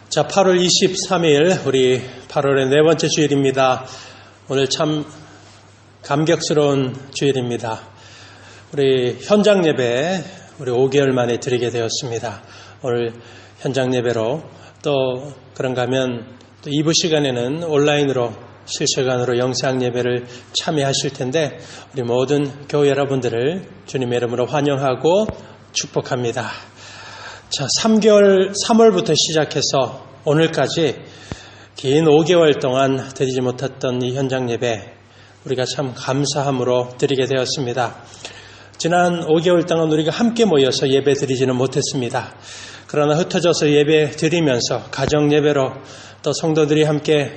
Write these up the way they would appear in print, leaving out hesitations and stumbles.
자, 8월 23일 우리 8월의 네 번째 주일입니다. 오늘 참 감격스러운 주일입니다. 우리 현장 예배 우리 5개월 만에 드리게 되었습니다. 오늘 현장 예배로 또 그런가 하면 또 2부 시간에는 온라인으로 실시간으로 영상 예배를 참여하실 텐데 우리 모든 교회 여러분들을 주님의 이름으로 환영하고 축복합니다. 자, 3월부터 시작해서 오늘까지 긴 5개월 동안 드리지 못했던 이 현장 예배 우리가 참 감사함으로 드리게 되었습니다. 지난 5개월 동안 우리가 함께 모여서 예배 드리지는 못했습니다. 그러나 흩어져서 예배 드리면서 가정 예배로 또 성도들이 함께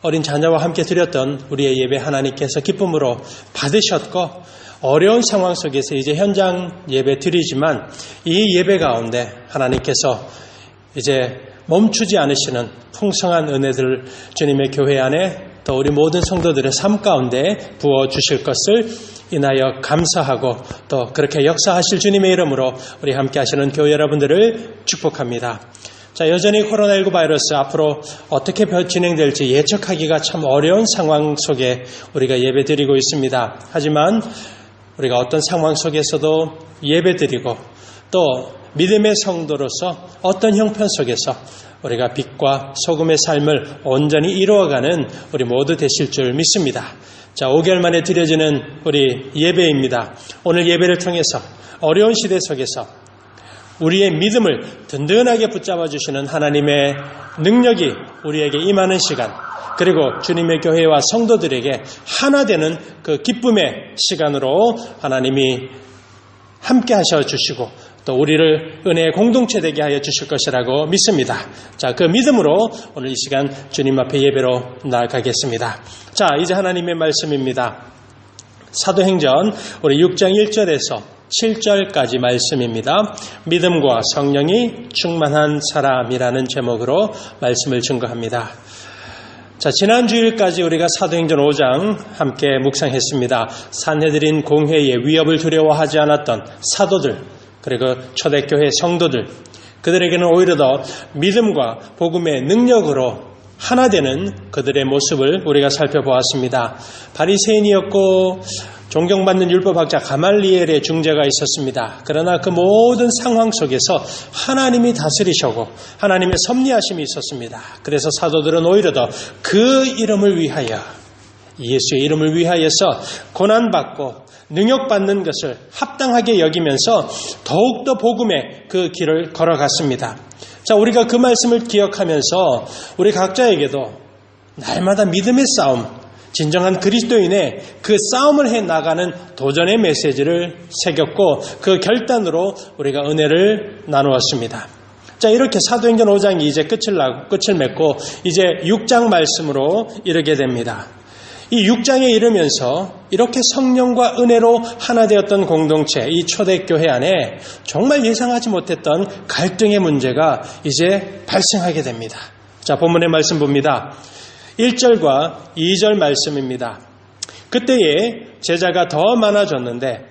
어린 자녀와 함께 드렸던 우리의 예배 하나님께서 기쁨으로 받으셨고 어려운 상황 속에서 이제 현장 예배 드리지만 이 예배 가운데 하나님께서 이제 멈추지 않으시는 풍성한 은혜들 주님의 교회 안에 또 우리 모든 성도들의 삶 가운데 부어주실 것을 인하여 감사하고 또 그렇게 역사하실 주님의 이름으로 우리 함께 하시는 교회 여러분들을 축복합니다. 자, 여전히 코로나19 바이러스 앞으로 어떻게 진행될지 예측하기가 참 어려운 상황 속에 우리가 예배드리고 있습니다. 하지만 우리가 어떤 상황 속에서도 예배드리고 또 믿음의 성도로서 어떤 형편 속에서 우리가 빛과 소금의 삶을 온전히 이루어가는 우리 모두 되실 줄 믿습니다. 자, 5개월 만에 드려지는 우리 예배입니다. 오늘 예배를 통해서 어려운 시대 속에서 우리의 믿음을 든든하게 붙잡아 주시는 하나님의 능력이 우리에게 임하는 시간, 그리고 주님의 교회와 성도들에게 하나 되는 그 기쁨의 시간으로 하나님이 함께 하셔 주시고 또 우리를 은혜의 공동체 되게 하여 주실 것이라고 믿습니다. 자, 그 믿음으로 오늘 이 시간 주님 앞에 예배로 나아가겠습니다. 자, 이제 하나님의 말씀입니다. 사도행전 우리 6장 1절에서 7절까지 말씀입니다. 믿음과 성령이 충만한 사람이라는 제목으로 말씀을 증거합니다. 자, 지난 주일까지 우리가 사도행전 5장 함께 묵상했습니다. 산헤드린 공회의 위협을 두려워하지 않았던 사도들, 그리고 초대교회 성도들, 그들에게는 오히려 더 믿음과 복음의 능력으로 하나 되는 그들의 모습을 우리가 살펴보았습니다. 바리새인이었고 존경받는 율법학자 가말리엘의 중재가 있었습니다. 그러나 그 모든 상황 속에서 하나님이 다스리시고 하나님의 섭리하심이 있었습니다. 그래서 사도들은 오히려 더 그 이름을 위하여, 예수의 이름을 위하여서 고난받고 능욕받는 것을 합당하게 여기면서 더욱더 복음의 그 길을 걸어갔습니다. 자, 우리가 그 말씀을 기억하면서 우리 각자에게도 날마다 믿음의 싸움, 진정한 그리스도인의 그 싸움을 해나가는 도전의 메시지를 새겼고 그 결단으로 우리가 은혜를 나누었습니다. 자, 이렇게 사도행전 5장이 이제 끝을 맺고 이제 6장 말씀으로 이르게 됩니다. 이 6장에 이르면서 이렇게 성령과 은혜로 하나 되었던 공동체, 이 초대교회 안에 정말 예상하지 못했던 갈등의 문제가 이제 발생하게 됩니다. 자, 본문의 말씀 봅니다. 1절과 2절 말씀입니다. 그때에 제자가 더 많아졌는데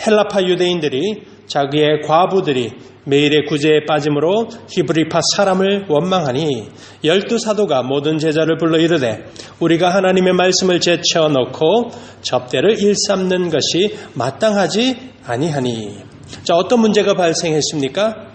헬라파 유대인들이 자기의 과부들이 매일의 구제에 빠짐으로 히브리파 사람을 원망하니 12사도가 모든 제자를 불러 이르되 우리가 하나님의 말씀을 제쳐 놓고 접대를 일삼는 것이 마땅하지 아니하니. 자, 어떤 문제가 발생했습니까?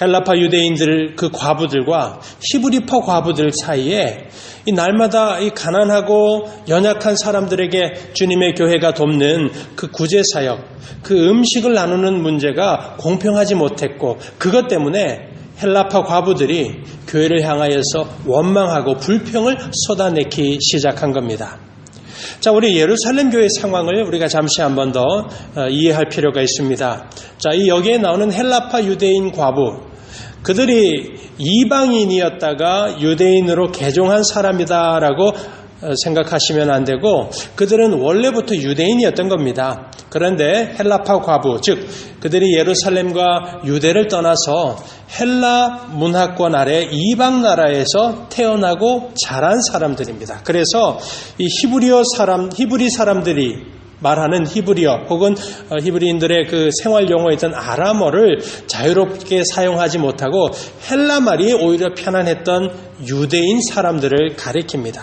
헬라파 유대인들 그 과부들과 히브리파 과부들 사이에 이 날마다 이 가난하고 연약한 사람들에게 주님의 교회가 돕는 그 구제 사역, 그 음식을 나누는 문제가 공평하지 못했고 그것 때문에 헬라파 과부들이 교회를 향하여서 원망하고 불평을 쏟아내기 시작한 겁니다. 자, 우리 예루살렘 교회 상황을 우리가 잠시 한 번 더 이해할 필요가 있습니다. 자, 이 여기에 나오는 헬라파 유대인 과부, 그들이 이방인이었다가 유대인으로 개종한 사람이다라고 생각하시면 안 되고 그들은 원래부터 유대인이었던 겁니다. 그런데 헬라파 과부, 즉 그들이 예루살렘과 유대를 떠나서 헬라 문화권 아래 이방 나라에서 태어나고 자란 사람들입니다. 그래서 이 히브리 사람들이 말하는 히브리어 혹은 히브리인들의 그 생활 용어였던 아람어를 자유롭게 사용하지 못하고 헬라 말이 오히려 편안했던 유대인 사람들을 가리킵니다.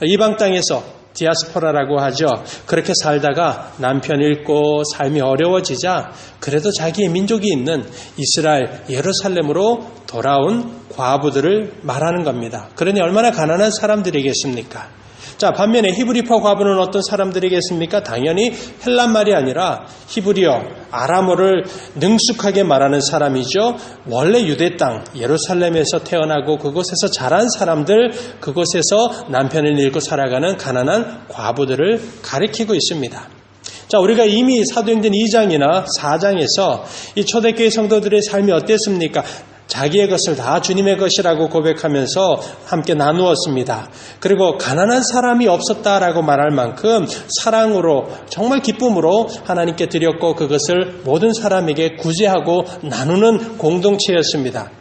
이방 땅에서 디아스포라라고 하죠. 그렇게 살다가 남편 잃고 삶이 어려워지자 그래도 자기의 민족이 있는 이스라엘 예루살렘으로 돌아온 과부들을 말하는 겁니다. 그러니 얼마나 가난한 사람들이겠습니까? 자, 반면에 히브리파 과부는 어떤 사람들이겠습니까? 당연히 헬라 말이 아니라 히브리어, 아람어를 능숙하게 말하는 사람이죠. 원래 유대 땅, 예루살렘에서 태어나고 그곳에서 자란 사람들, 그곳에서 남편을 잃고 살아가는 가난한 과부들을 가리키고 있습니다. 자, 우리가 이미 사도행전 2장이나 4장에서 이 초대교회 성도들의 삶이 어땠습니까? 자기의 것을 다 주님의 것이라고 고백하면서 함께 나누었습니다. 그리고 가난한 사람이 없었다라고 말할 만큼 사랑으로 정말 기쁨으로 하나님께 드렸고 그것을 모든 사람에게 구제하고 나누는 공동체였습니다.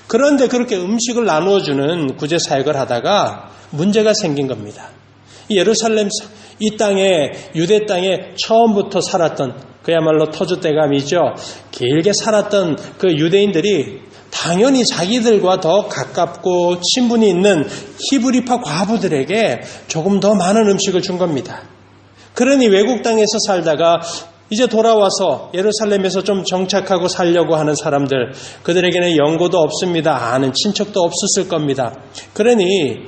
그런데 그렇게 음식을 나누어주는 구제 사역을 하다가 문제가 생긴 겁니다. 예루살렘 이 땅에 유대 땅에 처음부터 살았던 그야말로 터줏대감이죠. 길게 살았던 그 유대인들이 당연히 자기들과 더 가깝고 친분이 있는 히브리파 과부들에게 조금 더 많은 음식을 준 겁니다. 그러니 외국 땅에서 살다가 이제 돌아와서 예루살렘에서 좀 정착하고 살려고 하는 사람들, 그들에게는 연고도 없습니다. 아는 친척도 없었을 겁니다. 그러니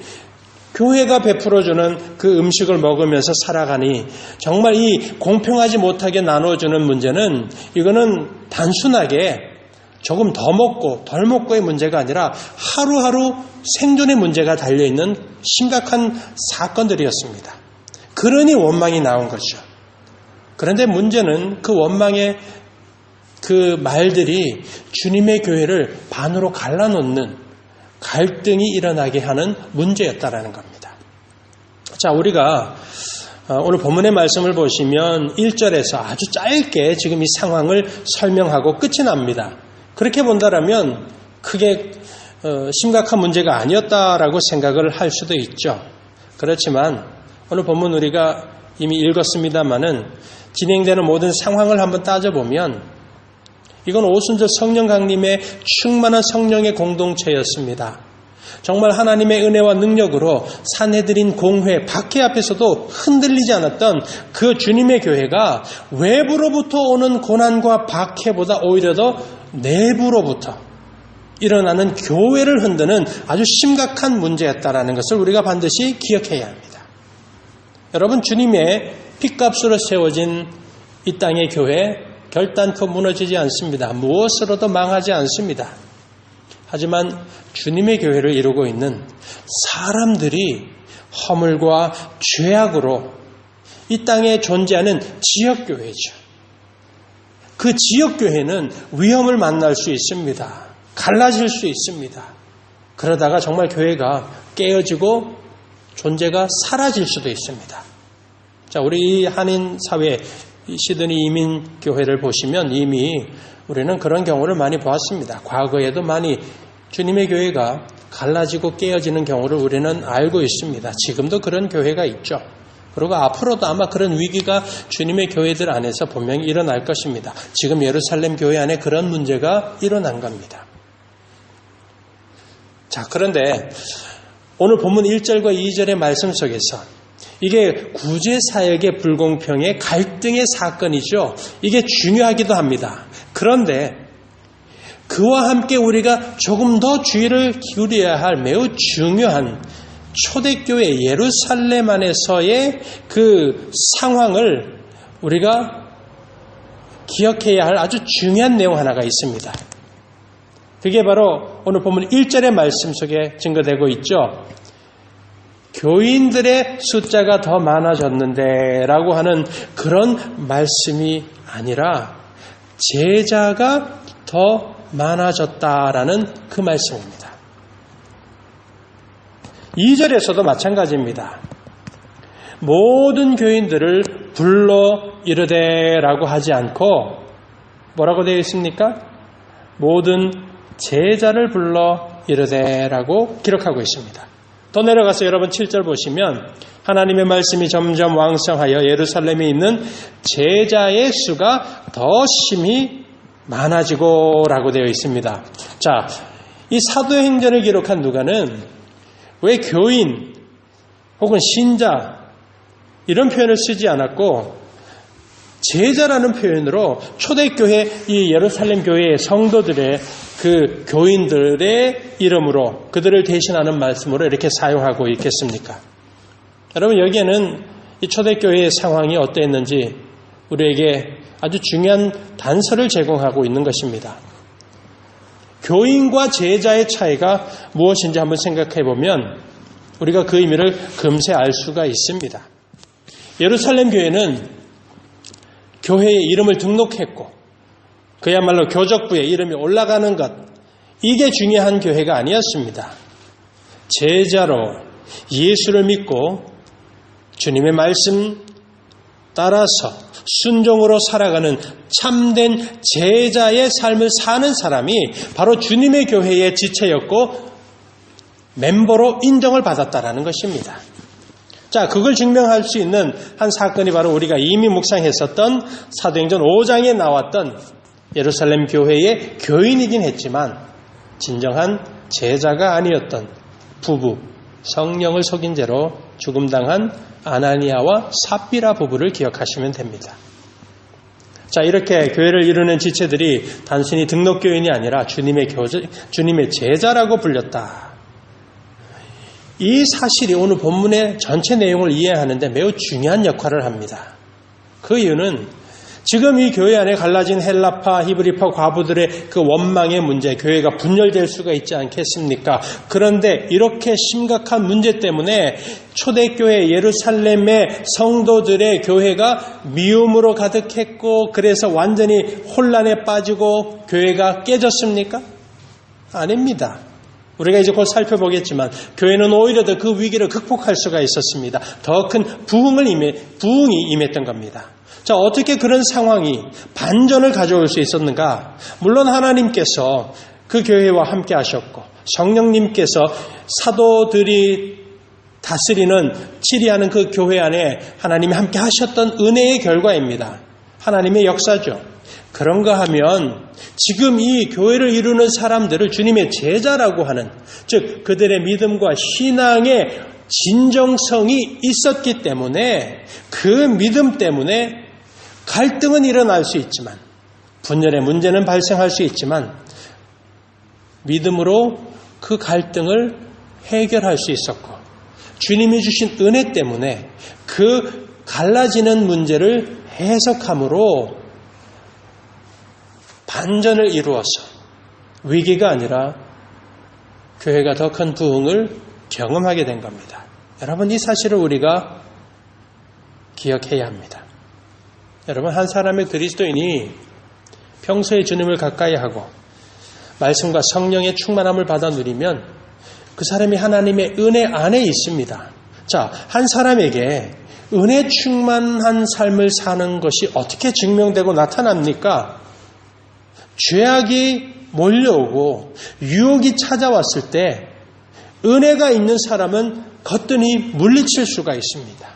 교회가 베풀어주는 그 음식을 먹으면서 살아가니 정말 이 공평하지 못하게 나눠주는 문제는 이거는 단순하게 조금 더 먹고 덜 먹고의 문제가 아니라 하루하루 생존의 문제가 달려있는 심각한 사건들이었습니다. 그러니 원망이 나온 거죠. 그런데 문제는 그 원망의 그 말들이 주님의 교회를 반으로 갈라놓는 갈등이 일어나게 하는 문제였다라는 겁니다. 자, 우리가 오늘 본문의 말씀을 보시면 1절에서 아주 짧게 지금 이 상황을 설명하고 끝이 납니다. 그렇게 본다라면 크게 심각한 문제가 아니었다라고 생각을 할 수도 있죠. 그렇지만 오늘 본문 우리가 이미 읽었습니다마는 진행되는 모든 상황을 한번 따져보면 이건 오순절 성령 강림의 충만한 성령의 공동체였습니다. 정말 하나님의 은혜와 능력으로 산헤드린 공회, 박해 앞에서도 흔들리지 않았던 그 주님의 교회가 외부로부터 오는 고난과 박해보다 오히려 더 내부로부터 일어나는 교회를 흔드는 아주 심각한 문제였다라는 것을 우리가 반드시 기억해야 합니다. 여러분, 주님의 핏값으로 세워진 이 땅의 교회 결단코 무너지지 않습니다. 무엇으로도 망하지 않습니다. 하지만 주님의 교회를 이루고 있는 사람들이 허물과 죄악으로 이 땅에 존재하는 지역교회죠. 그 지역교회는 위험을 만날 수 있습니다. 갈라질 수 있습니다. 그러다가 정말 교회가 깨어지고 존재가 사라질 수도 있습니다. 자, 우리 한인 사회 시드니 이민교회를 보시면 이미 우리는 그런 경우를 많이 보았습니다. 과거에도 많이 주님의 교회가 갈라지고 깨어지는 경우를 우리는 알고 있습니다. 지금도 그런 교회가 있죠. 그리고 앞으로도 아마 그런 위기가 주님의 교회들 안에서 분명히 일어날 것입니다. 지금 예루살렘 교회 안에 그런 문제가 일어난 겁니다. 자, 그런데 오늘 본문 1절과 2절의 말씀 속에서 이게 구제사역의 불공평의 갈등의 사건이죠. 이게 중요하기도 합니다. 그런데 그와 함께 우리가 조금 더 주의를 기울여야 할 매우 중요한 초대교회 예루살렘 안에서의 그 상황을 우리가 기억해야 할 아주 중요한 내용 하나가 있습니다. 그게 바로 오늘 본문 1절의 말씀 속에 증거되고 있죠. 교인들의 숫자가 더 많아졌는데 라고 하는 그런 말씀이 아니라 제자가 더 많아졌다라는 그 말씀입니다. 2절에서도 마찬가지입니다. 모든 교인들을 불러 이르되라고 하지 않고 뭐라고 되어 있습니까? 모든 제자를 불러 이르되라고 기록하고 있습니다. 더 내려가서 여러분 7절 보시면 하나님의 말씀이 점점 왕성하여 예루살렘에 있는 제자의 수가 더 심히 많아지고 라고 되어 있습니다. 자, 이 사도행전을 기록한 누가는 왜 교인 혹은 신자 이런 표현을 쓰지 않았고 제자라는 표현으로 초대교회 이 예루살렘 교회의 성도들의 그 교인들의 이름으로 그들을 대신하는 말씀으로 이렇게 사용하고 있겠습니까? 여러분 여기에는 이 초대교회의 상황이 어땠는지 우리에게 아주 중요한 단서를 제공하고 있는 것입니다. 교인과 제자의 차이가 무엇인지 한번 생각해 보면 우리가 그 의미를 금세 알 수가 있습니다. 예루살렘 교회는 교회의 이름을 등록했고 그야말로 교적부에 이름이 올라가는 것, 이게 중요한 교회가 아니었습니다. 제자로 예수를 믿고 주님의 말씀 따라서 순종으로 살아가는 참된 제자의 삶을 사는 사람이 바로 주님의 교회의 지체였고 멤버로 인정을 받았다라는 것입니다. 자, 그걸 증명할 수 있는 한 사건이 바로 우리가 이미 묵상했었던 사도행전 5장에 나왔던 예루살렘 교회의 교인이긴 했지만 진정한 제자가 아니었던 부부, 성령을 속인 죄로 죽음당한 아나니아와 삽비라 부부를 기억하시면 됩니다. 자, 이렇게 교회를 이루는 지체들이 단순히 등록교인이 아니라 주님의 제자라고 불렸다. 이 사실이 오늘 본문의 전체 내용을 이해하는데 매우 중요한 역할을 합니다. 그 이유는 지금 이 교회 안에 갈라진 헬라파, 히브리파 과부들의 그 원망의 문제, 교회가 분열될 수가 있지 않겠습니까? 그런데 이렇게 심각한 문제 때문에 초대교회 예루살렘의 성도들의 교회가 미움으로 가득했고 그래서 완전히 혼란에 빠지고 교회가 깨졌습니까? 아닙니다. 우리가 이제 곧 살펴보겠지만 교회는 오히려 더 그 위기를 극복할 수가 있었습니다. 더 큰 부흥이 임했던 겁니다. 자, 어떻게 그런 상황이 반전을 가져올 수 있었는가? 물론 하나님께서 그 교회와 함께 하셨고 성령님께서 사도들이 다스리는 치리하는 그 교회 안에 하나님이 함께 하셨던 은혜의 결과입니다. 하나님의 역사죠. 그런가 하면 지금 이 교회를 이루는 사람들을 주님의 제자라고 하는, 즉 그들의 믿음과 신앙의 진정성이 있었기 때문에 그 믿음 때문에 갈등은 일어날 수 있지만, 분열의 문제는 발생할 수 있지만 믿음으로 그 갈등을 해결할 수 있었고 주님이 주신 은혜 때문에 그 갈라지는 문제를 해석함으로 반전을 이루어서 위기가 아니라 교회가 더 큰 부흥을 경험하게 된 겁니다. 여러분, 이 사실을 우리가 기억해야 합니다. 여러분, 한 사람의 그리스도인이 평소에 주님을 가까이 하고 말씀과 성령의 충만함을 받아 누리면 그 사람이 하나님의 은혜 안에 있습니다. 자, 한 사람에게 은혜 충만한 삶을 사는 것이 어떻게 증명되고 나타납니까? 죄악이 몰려오고 유혹이 찾아왔을 때 은혜가 있는 사람은 거뜬히 물리칠 수가 있습니다.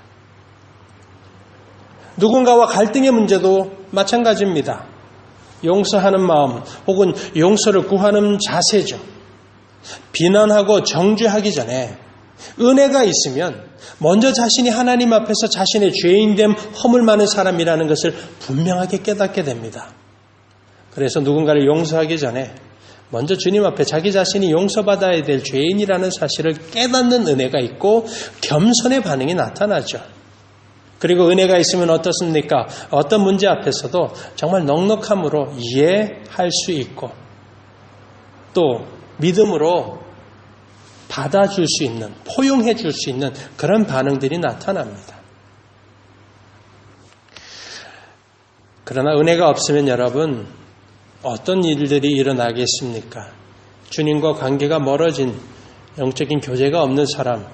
누군가와 갈등의 문제도 마찬가지입니다. 용서하는 마음 혹은 용서를 구하는 자세죠. 비난하고 정죄하기 전에 은혜가 있으면 먼저 자신이 하나님 앞에서 자신의 죄인됨, 허물 많은 사람이라는 것을 분명하게 깨닫게 됩니다. 그래서 누군가를 용서하기 전에 먼저 주님 앞에 자기 자신이 용서받아야 될 죄인이라는 사실을 깨닫는 은혜가 있고 겸손의 반응이 나타나죠. 그리고 은혜가 있으면 어떻습니까? 어떤 문제 앞에서도 정말 넉넉함으로 이해할 수 있고 또 믿음으로 받아줄 수 있는, 포용해 줄 수 있는 그런 반응들이 나타납니다. 그러나 은혜가 없으면 여러분, 어떤 일들이 일어나겠습니까? 주님과 관계가 멀어진 영적인 교제가 없는 사람,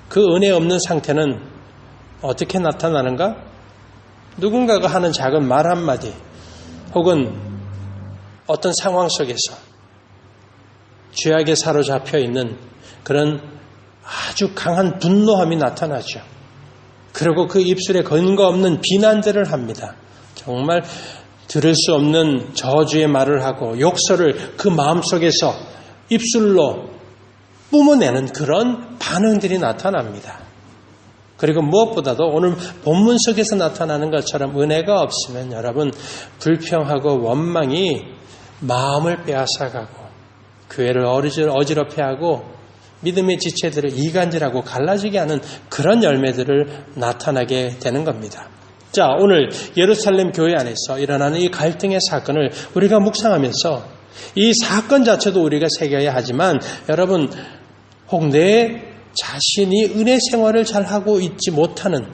그 은혜 없는 상태는 어떻게 나타나는가? 누군가가 하는 작은 말 한마디 혹은 어떤 상황 속에서 죄악에 사로잡혀 있는 그런 아주 강한 분노함이 나타나죠. 그리고 그 입술에 근거 없는 비난들을 합니다. 정말 들을 수 없는 저주의 말을 하고 욕설을 그 마음속에서 입술로 뿜어내는 그런 반응들이 나타납니다. 그리고 무엇보다도 오늘 본문 속에서 나타나는 것처럼 은혜가 없으면 여러분 불평하고 원망이 마음을 빼앗아가고 교회를 어지럽혀하고 믿음의 지체들을 이간질하고 갈라지게 하는 그런 열매들을 나타나게 되는 겁니다. 자, 오늘 예루살렘 교회 안에서 일어나는 이 갈등의 사건을 우리가 묵상하면서 이 사건 자체도 우리가 새겨야 하지만 여러분 혹 내 자신이 은혜 생활을 잘하고 있지 못하는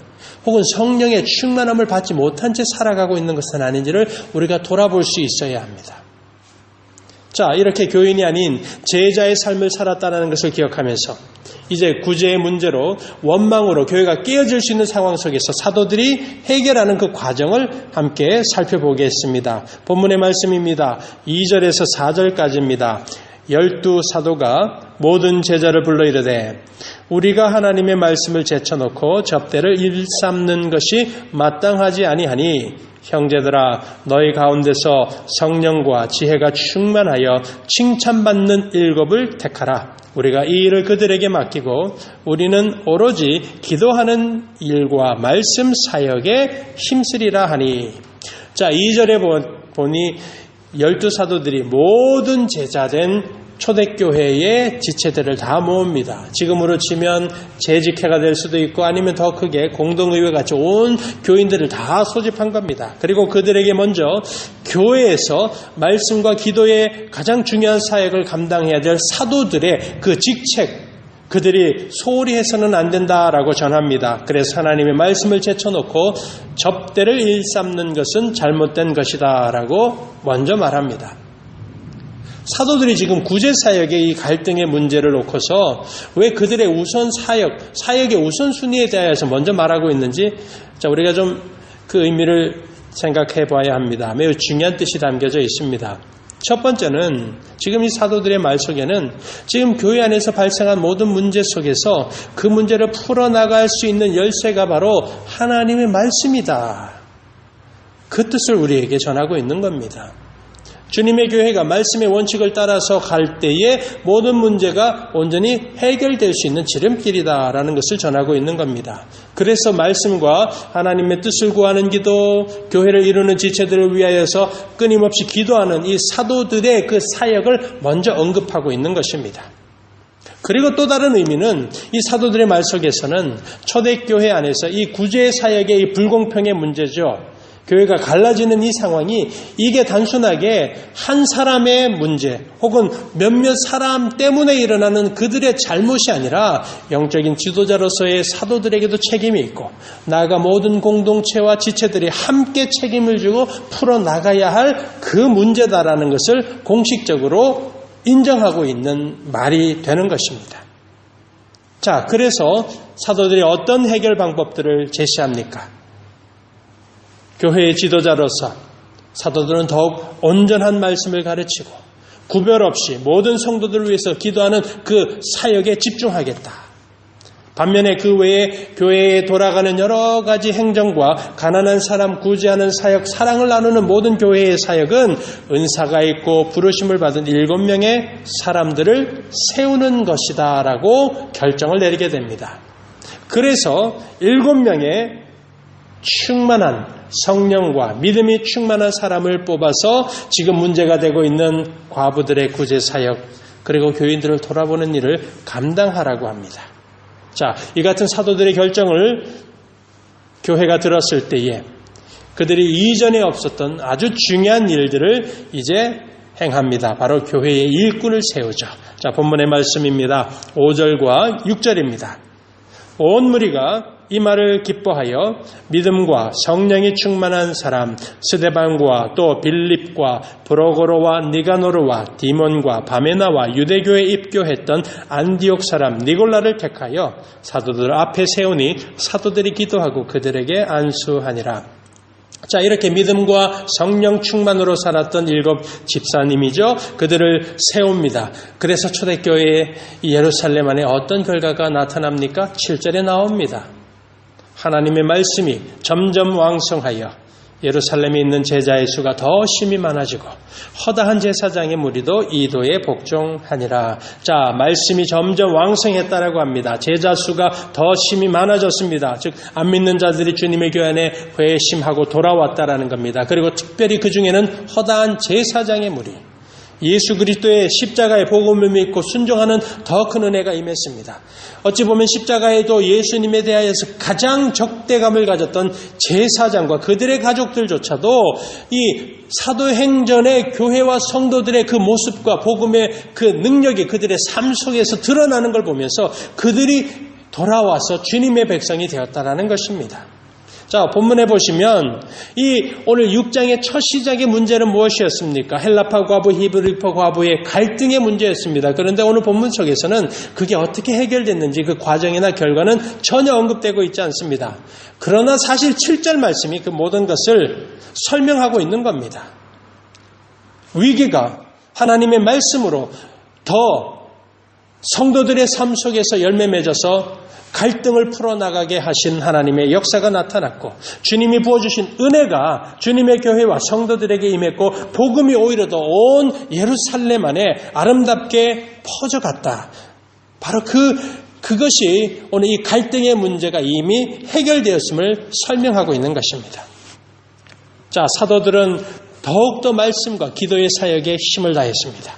혹은 성령의 충만함을 받지 못한 채 살아가고 있는 것은 아닌지를 우리가 돌아볼 수 있어야 합니다. 자, 이렇게 교인이 아닌 제자의 삶을 살았다는 것을 기억하면서 이제 구제의 문제로 원망으로 교회가 깨어질 수 있는 상황 속에서 사도들이 해결하는 그 과정을 함께 살펴보겠습니다. 본문의 말씀입니다. 2절에서 4절까지입니다. 12사도가 모든 제자를 불러 이르되 우리가 하나님의 말씀을 제쳐놓고 접대를 일삼는 것이 마땅하지 아니하니 형제들아 너희 가운데서 성령과 지혜가 충만하여 칭찬받는 일곱을 택하라. 우리가 이 일을 그들에게 맡기고 우리는 오로지 기도하는 일과 말씀 사역에 힘쓰리라 하니. 자, 2절에 보니 12사도들이 모든 제자된 초대교회의 지체들을 다 모읍니다. 지금으로 치면 재직회가 될 수도 있고 아니면 더 크게 공동의회 같이 온 교인들을 다 소집한 겁니다. 그리고 그들에게 먼저 교회에서 말씀과 기도의 가장 중요한 사역을 감당해야 될 사도들의 그 직책, 그들이 소홀히 해서는 안 된다라고 전합니다. 그래서 하나님의 말씀을 제쳐놓고 접대를 일삼는 것은 잘못된 것이다라고 먼저 말합니다. 사도들이 지금 구제사역의 이 갈등의 문제를 놓고서 왜 그들의 우선 사역의 우선순위에 대해서 먼저 말하고 있는지 우리가 좀 그 의미를 생각해 봐야 합니다. 매우 중요한 뜻이 담겨져 있습니다. 첫 번째는 지금 이 사도들의 말 속에는 지금 교회 안에서 발생한 모든 문제 속에서 그 문제를 풀어나갈 수 있는 열쇠가 바로 하나님의 말씀이다. 그 뜻을 우리에게 전하고 있는 겁니다. 주님의 교회가 말씀의 원칙을 따라서 갈 때에 모든 문제가 온전히 해결될 수 있는 지름길이다라는 것을 전하고 있는 겁니다. 그래서 말씀과 하나님의 뜻을 구하는 기도, 교회를 이루는 지체들을 위하여서 끊임없이 기도하는 이 사도들의 그 사역을 먼저 언급하고 있는 것입니다. 그리고 또 다른 의미는 이 사도들의 말 속에서는 초대교회 안에서 이 구제 사역의 이 불공평의 문제죠. 교회가 갈라지는 이 상황이 이게 단순하게 한 사람의 문제 혹은 몇몇 사람 때문에 일어나는 그들의 잘못이 아니라 영적인 지도자로서의 사도들에게도 책임이 있고 나아가 모든 공동체와 지체들이 함께 책임을 지고 풀어나가야 할 그 문제다라는 것을 공식적으로 인정하고 있는 말이 되는 것입니다. 자, 그래서 사도들이 어떤 해결 방법들을 제시합니까? 교회의 지도자로서 사도들은 더욱 온전한 말씀을 가르치고 구별 없이 모든 성도들을 위해서 기도하는 그 사역에 집중하겠다. 반면에 그 외에 교회에 돌아가는 여러 가지 행정과 가난한 사람 구제하는 사역, 사랑을 나누는 모든 교회의 사역은 은사가 있고 부르심을 받은 7명의 사람들을 세우는 것이다 라고 결정을 내리게 됩니다. 그래서 7명의 충만한 성령과 믿음이 충만한 사람을 뽑아서 지금 문제가 되고 있는 과부들의 구제 사역 그리고 교인들을 돌아보는 일을 감당하라고 합니다. 자, 이 같은 사도들의 결정을 교회가 들었을 때에 그들이 이전에 없었던 아주 중요한 일들을 이제 행합니다. 바로 교회의 일꾼을 세우죠. 자, 본문의 말씀입니다. 5절과 6절입니다. 온 무리가 이 말을 기뻐하여 믿음과 성령이 충만한 사람 스데반과 또 빌립과 브로고로와 니가노르와 디몬과 바메나와 유대교에 입교했던 안디옥 사람 니골라를 택하여 사도들 앞에 세우니 사도들이 기도하고 그들에게 안수하니라. 자, 이렇게 믿음과 성령 충만으로 살았던 7 집사님이죠. 그들을 세웁니다. 그래서 초대교회의 예루살렘 안에 어떤 결과가 나타납니까? 7절에 나옵니다. 하나님의 말씀이 점점 왕성하여 예루살렘에 있는 제자의 수가 더 심히 많아지고 허다한 제사장의 무리도 이도에 복종하니라. 자, 말씀이 점점 왕성했다라고 합니다. 제자 수가 더 심히 많아졌습니다. 즉 안 믿는 자들이 주님의 교회 안에 회심하고 돌아왔다라는 겁니다. 그리고 특별히 그 중에는 허다한 제사장의 무리, 예수 그리스도의 십자가의 복음을 믿고 순종하는 더 큰 은혜가 임했습니다. 어찌 보면 십자가에도 예수님에 대하여서 가장 적대감을 가졌던 제사장과 그들의 가족들조차도 이 사도행전의 교회와 성도들의 그 모습과 복음의 그 능력이 그들의 삶 속에서 드러나는 걸 보면서 그들이 돌아와서 주님의 백성이 되었다라는 것입니다. 자, 본문에 보시면 이 오늘 6장의 첫 시작의 문제는 무엇이었습니까? 헬라파 과부, 히브리파 과부의 갈등의 문제였습니다. 그런데 오늘 본문 속에서는 그게 어떻게 해결됐는지 그 과정이나 결과는 전혀 언급되고 있지 않습니다. 그러나 사실 7절 말씀이 그 모든 것을 설명하고 있는 겁니다. 위기가 하나님의 말씀으로 더 성도들의 삶 속에서 열매 맺어서 갈등을 풀어나가게 하신 하나님의 역사가 나타났고 주님이 부어주신 은혜가 주님의 교회와 성도들에게 임했고 복음이 오히려 더 온 예루살렘 안에 아름답게 퍼져갔다. 바로 그것이 오늘 이 갈등의 문제가 이미 해결되었음을 설명하고 있는 것입니다. 자, 사도들은 더욱더 말씀과 기도의 사역에 힘을 다했습니다.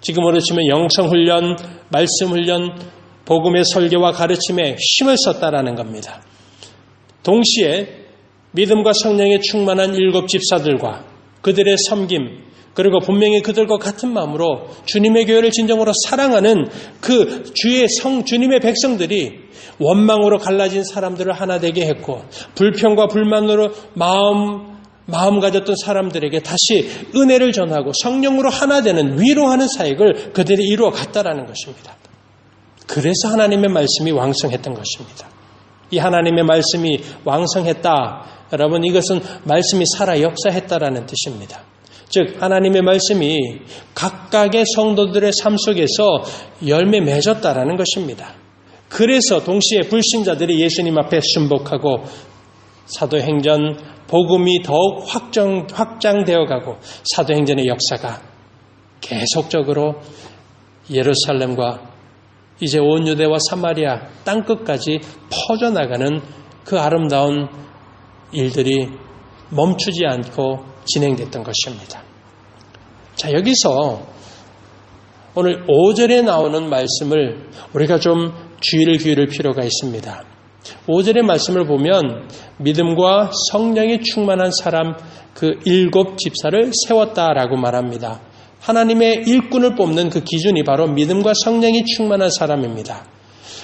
지금으로 치면 영성훈련, 말씀훈련, 복음의 설교와 가르침에 힘을 썼다라는 겁니다. 동시에 믿음과 성령에 충만한 7 집사들과 그들의 섬김, 그리고 분명히 그들과 같은 마음으로 주님의 교회를 진정으로 사랑하는 그 주님의 백성들이 원망으로 갈라진 사람들을 하나 되게 했고 불평과 불만으로 마음 가졌던 사람들에게 다시 은혜를 전하고 성령으로 하나 되는 위로하는 사역을 그들이 이루어 갔다라는 것입니다. 그래서 하나님의 말씀이 왕성했던 것입니다. 이 하나님의 말씀이 왕성했다. 여러분, 이것은 말씀이 살아 역사했다라는 뜻입니다. 즉 하나님의 말씀이 각각의 성도들의 삶 속에서 열매 맺었다라는 것입니다. 그래서 동시에 불신자들이 예수님 앞에 순복하고 사도행전 복음이 더욱 확장되어 가고 사도행전의 역사가 계속적으로 예루살렘과 이제 온 유대와 사마리아 땅끝까지 퍼져나가는 그 아름다운 일들이 멈추지 않고 진행됐던 것입니다. 자, 여기서 오늘 5절에 나오는 말씀을 우리가 좀 주의를 기울일 필요가 있습니다. 5절의 말씀을 보면 믿음과 성령이 충만한 사람 그 7 집사를 세웠다라고 말합니다. 하나님의 일꾼을 뽑는 그 기준이 바로 믿음과 성령이 충만한 사람입니다.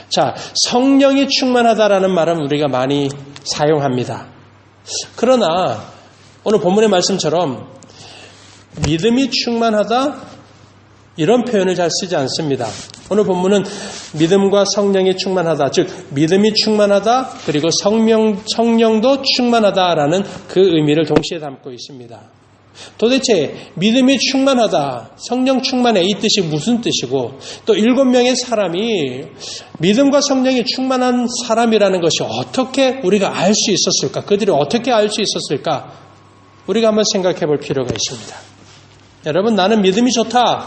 자, 성령이 충만하다라는 말은 우리가 많이 사용합니다. 그러나 오늘 본문의 말씀처럼 믿음이 충만하다 이런 표현을 잘 쓰지 않습니다. 오늘 본문은 믿음과 성령이 충만하다, 즉 믿음이 충만하다 그리고 성령도 충만하다라는 그 의미를 동시에 담고 있습니다. 도대체 믿음이 충만하다, 성령 충만해 이 뜻이 무슨 뜻이고 또 7명의 사람이 믿음과 성령이 충만한 사람이라는 것이 어떻게 우리가 알 수 있었을까? 그들이 어떻게 알 수 있었을까? 우리가 한번 생각해 볼 필요가 있습니다. 여러분, 나는 믿음이 좋다.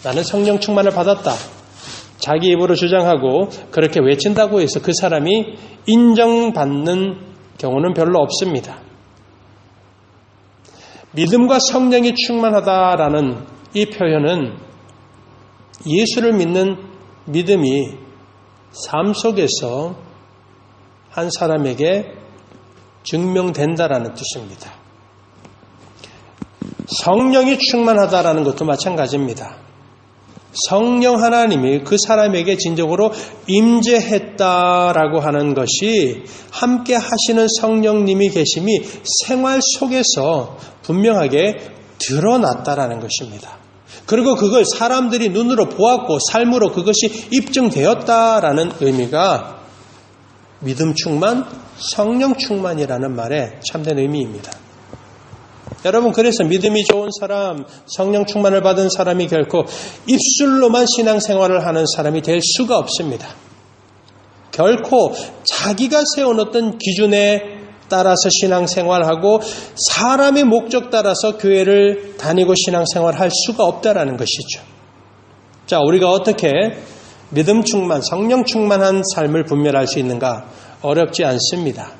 나는 성령 충만을 받았다. 자기 입으로 주장하고 그렇게 외친다고 해서 그 사람이 인정받는 경우는 별로 없습니다. 믿음과 성령이 충만하다라는 이 표현은 예수를 믿는 믿음이 삶 속에서 한 사람에게 증명된다라는 뜻입니다. 성령이 충만하다라는 것도 마찬가지입니다. 성령 하나님이 그 사람에게 진정으로 임재했다라고 하는 것이 함께 하시는 성령님이 계심이 생활 속에서 분명하게 드러났다라는 것입니다. 그리고 그걸 사람들이 눈으로 보았고 삶으로 그것이 입증되었다라는 의미가 믿음 충만, 성령 충만이라는 말의 참된 의미입니다. 여러분, 그래서 믿음이 좋은 사람, 성령 충만을 받은 사람이 결코 입술로만 신앙생활을 하는 사람이 될 수가 없습니다. 결코 자기가 세워놓던 기준에 따라서 신앙생활하고 사람의 목적 따라서 교회를 다니고 신앙생활할 수가 없다라는 것이죠. 자, 우리가 어떻게 믿음 충만, 성령 충만한 삶을 분별할 수 있는가? 어렵지 않습니다.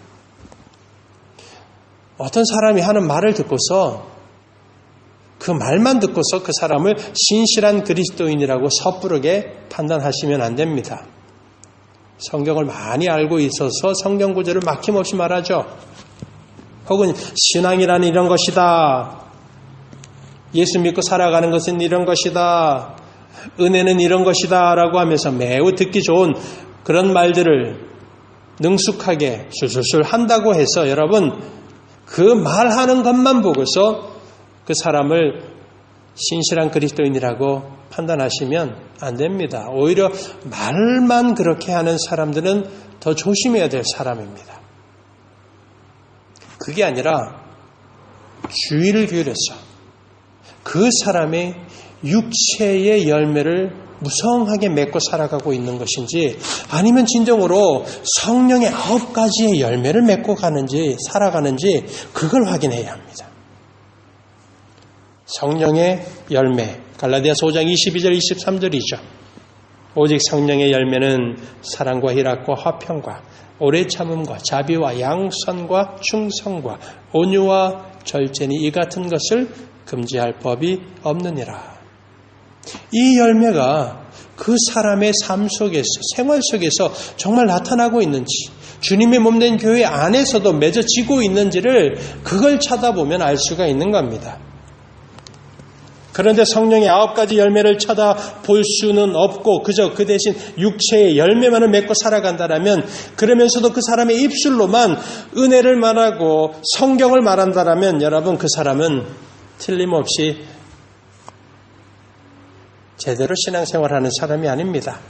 어떤 사람이 하는 말을 듣고서 그 말만 듣고서 그 사람을 신실한 그리스도인이라고 섣부르게 판단하시면 안 됩니다. 성경을 많이 알고 있어서 성경 구절을 막힘없이 말하죠. 혹은 신앙이란 이런 것이다. 예수 믿고 살아가는 것은 이런 것이다. 은혜는 이런 것이다 라고 하면서 매우 듣기 좋은 그런 말들을 능숙하게 술술술 한다고 해서 여러분 그 말하는 것만 보고서 그 사람을 신실한 그리스도인이라고 판단하시면 안 됩니다. 오히려 말만 그렇게 하는 사람들은 더 조심해야 될 사람입니다. 그게 아니라 주의를 기울여서 그 사람의 육체의 열매를 무성하게 맺고 살아가고 있는 것인지 아니면 진정으로 성령의 9가지의 열매를 맺고 가는지 살아가는지 그걸 확인해야 합니다. 성령의 열매, 갈라디아서 5장 22절 23절이죠. 오직 성령의 열매는 사랑과 희락과 화평과 오래 참음과 자비와 양선과 충성과 온유와 절제니 이 같은 것을 금지할 법이 없느니라. 이 열매가 그 사람의 삶 속에서, 생활 속에서 정말 나타나고 있는지, 주님의 몸된 교회 안에서도 맺어지고 있는지를 그걸 찾아보면 알 수가 있는 겁니다. 그런데 성령의 9가지 열매를 찾아볼 수는 없고 그저 그 대신 육체의 열매만을 맺고 살아간다라면, 그러면서도 그 사람의 입술로만 은혜를 말하고 성경을 말한다라면 여러분 그 사람은 틀림없이 제대로 신앙생활하는 사람이 아닙니다.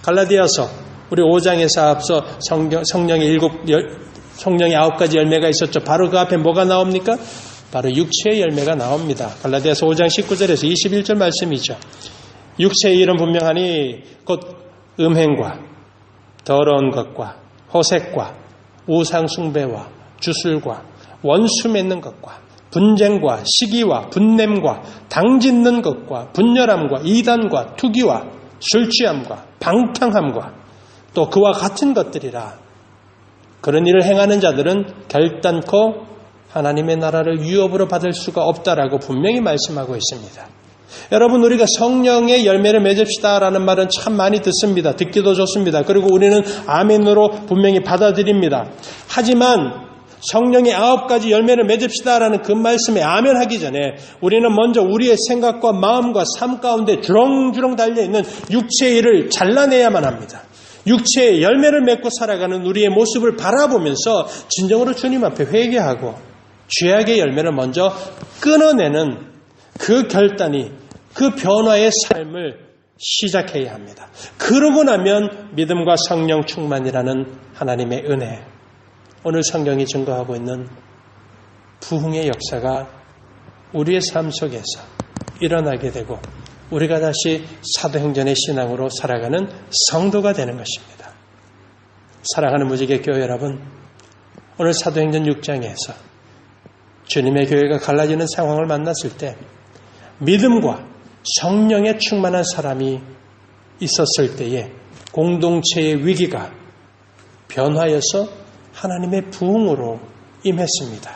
갈라디아서 우리 5장에서 앞서 성령의 9가지 열매가 있었죠. 바로 그 앞에 뭐가 나옵니까? 바로 육체의 열매가 나옵니다. 갈라디아서 5장 19절에서 21절 말씀이죠. 육체의 일은 분명하니 곧 음행과 더러운 것과 호색과 우상숭배와 주술과 원수 맺는 것과 분쟁과 시기와 분냄과 당짓는 것과 분열함과 이단과 투기와 술취함과 방탕함과 또 그와 같은 것들이라. 그런 일을 행하는 자들은 결단코 하나님의 나라를 유업으로 받을 수가 없다라고 분명히 말씀하고 있습니다. 여러분, 우리가 성령의 열매를 맺읍시다라는 말은 참 많이 듣습니다. 듣기도 좋습니다. 그리고 우리는 아멘으로 분명히 받아들입니다. 하지만 성령의 9가지 열매를 맺읍시다라는 그 말씀에 아멘하기 전에 우리는 먼저 우리의 생각과 마음과 삶 가운데 주렁주렁 달려있는 육체의 일을 잘라내야만 합니다. 육체의 열매를 맺고 살아가는 우리의 모습을 바라보면서 진정으로 주님 앞에 회개하고 죄악의 열매를 먼저 끊어내는 그 결단이, 그 변화의 삶을 시작해야 합니다. 그러고 나면 믿음과 성령 충만이라는 하나님의 은혜, 오늘 성경이 증거하고 있는 부흥의 역사가 우리의 삶 속에서 일어나게 되고 우리가 다시 사도행전의 신앙으로 살아가는 성도가 되는 것입니다. 사랑하는 무지개 교회 여러분, 오늘 사도행전 6장에서 주님의 교회가 갈라지는 상황을 만났을 때 믿음과 성령에 충만한 사람이 있었을 때에 공동체의 위기가 변화해서 하나님의 부흥으로 임했습니다.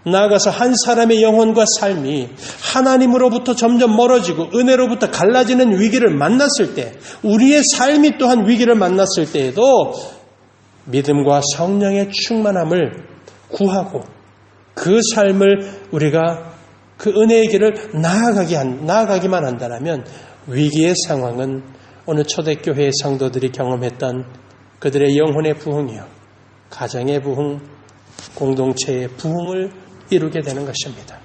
나아가서 한 사람의 영혼과 삶이 하나님으로부터 점점 멀어지고 은혜로부터 갈라지는 위기를 만났을 때, 우리의 삶이 또한 위기를 만났을 때에도 믿음과 성령의 충만함을 구하고 그 삶을 우리가 그 은혜의 길을 나아가기만 한다면 위기의 상황은 오늘 초대교회의 성도들이 경험했던 그들의 영혼의 부흥이요, 가정의 부흥, 공동체의 부흥을 이루게 되는 것입니다.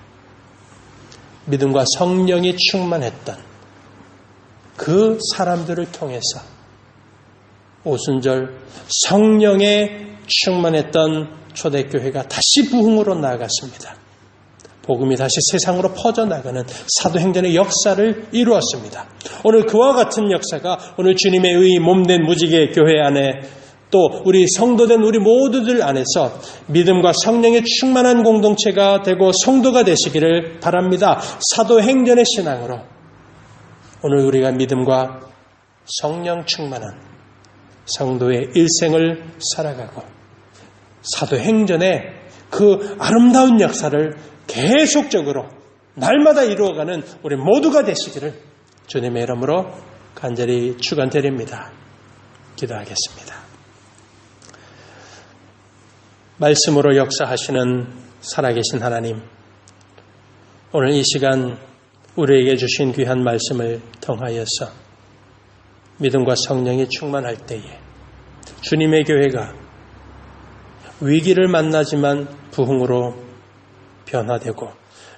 믿음과 성령이 충만했던 그 사람들을 통해서 오순절 성령에 충만했던 초대교회가 다시 부흥으로 나아갔습니다. 복음이 다시 세상으로 퍼져나가는 사도행전의 역사를 이루었습니다. 오늘 그와 같은 역사가 오늘 주님의 의 몸된 무지개 교회 안에 또 우리 성도된 우리 모두들 안에서 믿음과 성령의 충만한 공동체가 되고 성도가 되시기를 바랍니다. 사도행전의 신앙으로 오늘 우리가 믿음과 성령 충만한 성도의 일생을 살아가고 사도행전의 그 아름다운 역사를 계속적으로 날마다 이루어가는 우리 모두가 되시기를 주님의 이름으로 간절히 축원드립니다. 기도하겠습니다. 말씀으로 역사하시는 살아계신 하나님, 오늘 이 시간 우리에게 주신 귀한 말씀을 통하여서 믿음과 성령이 충만할 때에 주님의 교회가 위기를 만나지만 부흥으로 변화되고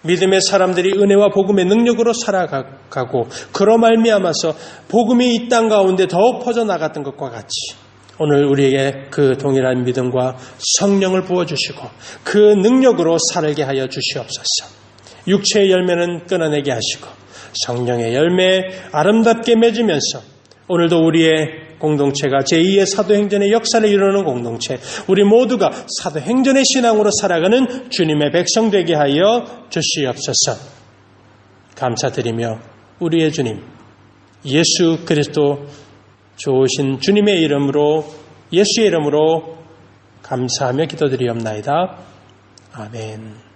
믿음의 사람들이 은혜와 복음의 능력으로 살아가고 그로 말미암아서 복음이 이 땅 가운데 더욱 퍼져나갔던 것과 같이 오늘 우리에게 그 동일한 믿음과 성령을 부어주시고 그 능력으로 살게 하여 주시옵소서. 육체의 열매는 끊어내게 하시고 성령의 열매 아름답게 맺으면서 오늘도 우리의 공동체가 제2의 사도행전의 역사를 이루는 공동체, 우리 모두가 사도행전의 신앙으로 살아가는 주님의 백성 되게 하여 주시옵소서. 감사드리며 우리의 주님 예수 그리스도 좋으신 주님의 이름으로 예수의 이름으로 감사하며 기도드리옵나이다. 아멘.